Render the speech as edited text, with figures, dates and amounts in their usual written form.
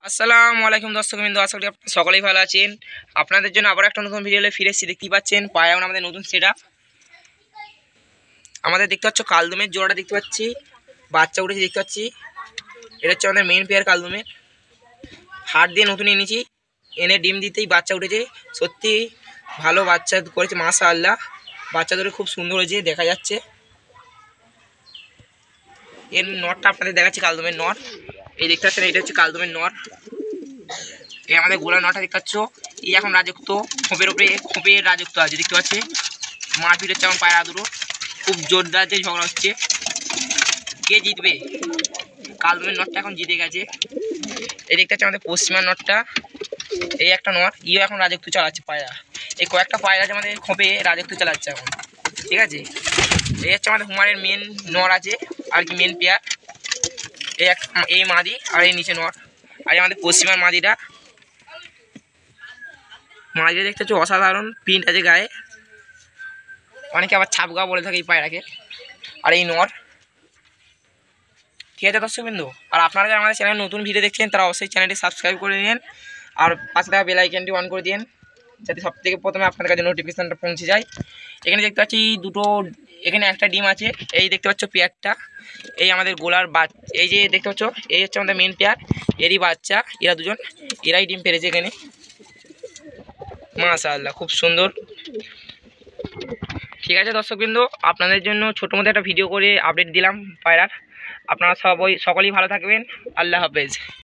আসসালামু আলাইকুম দর্শকবৃন্দ, আশা করি আপনারা সকলেই ভালো আছেন। আপনাদের জন্য আবার একটা নতুন ভিডিও ফিরে এসেছি। দেখতেই পাচ্ছেন পায়রা আমাদের নতুন সেটআপ। আমাদের দেখতে পাচ্ছ কালদমের জোড়াটা দেখতে পাচ্ছি, বাচ্চা উঠেছে দেখতে পাচ্ছি। এটা হচ্ছে আমাদের মেন পেয়ার কালদমের। হাট দিয়ে নতুন এনেছি, এনে ডিম দিতেই বাচ্চা উঠেছে। সত্যি ভালো বাচ্চা করেছে মাশাআল্লাহ। বাচ্চা ধরে খুব সুন্দর হয়েছে, দেখা যাচ্ছে। এর নটটা আপনাদের দেখাচ্ছি, কালদমের নট। এই দেখতে পাচ্ছেন, এটা হচ্ছে কালদমের নট। এই আমাদের গোলা নটা দেখতে পাচ্ছ, এই এখন রাজত্ব খোপের উপরে, খোপের রাজত্ব আছে দেখতে পাচ্ছি। মারপিট হচ্ছে এখন পায়রা দুটো, খুব জোরদার যে ঝগড়া হচ্ছে। কে জিতবে? কালদমের নটটা এখন জিতে গেছে। এই দেখতে পাচ্ছি আমাদের পশ্চিমার নটটা। এই একটা নট, ইও এখন রাজত্ব চালাচ্ছে পায়রা। এই কয়েকটা পায়রা আছে আমাদের খোপে রাজত্ব চালাচ্ছে এখন, ঠিক আছে। এই হচ্ছে আমাদের হুমারের মেন নর আছে আর কি, মেন পেয়ার। এই এক, এই মাদি আর এই নিচে নর। আর আমাদের পশ্চিমার মাদিটা দেখতে হচ্ছে অসাধারণ প্রিন্ট আছে গায়ে। অনেকে আবার ছাপগা বলে থাকে এই পায়রাকে। আর এই নর, ঠিক আছে দর্শকবৃন্দ। আর আপনারা যারা আমাদের চ্যানেলে নতুন ভিডিও দেখছেন তারা অবশ্যই চ্যানেলটি সাবস্ক্রাইব করে দিন, আর পাশে থাকা বেল আইকনটি অন করে দিন, যাতে সব থেকে প্রথমে আপনাদের কাছে নোটিফিকেশানটা পৌঁছে যায়। এখানে দেখতে পাচ্ছি দুটো, এখানে একটা ডিম আছে। এই দেখতে পাচ্ছ পেয়ারটা, এই আমাদের গোলার বাচ্চা। এই যে দেখতে পাচ্ছ, এই হচ্ছে আমাদের মেন পেয়ার, এরই বাচ্চা। এরা দুজন, এরাই ডিম পেরেছে এখানে। মাশাআল্লাহ, খুব সুন্দর। ঠিক আছে দর্শকবৃন্দ, আপনাদের জন্য ছোটো মতো একটা ভিডিও করে আপডেট দিলাম পায়রার। আপনারা সকলেই ভালো থাকবেন। আল্লাহ হাফেজ।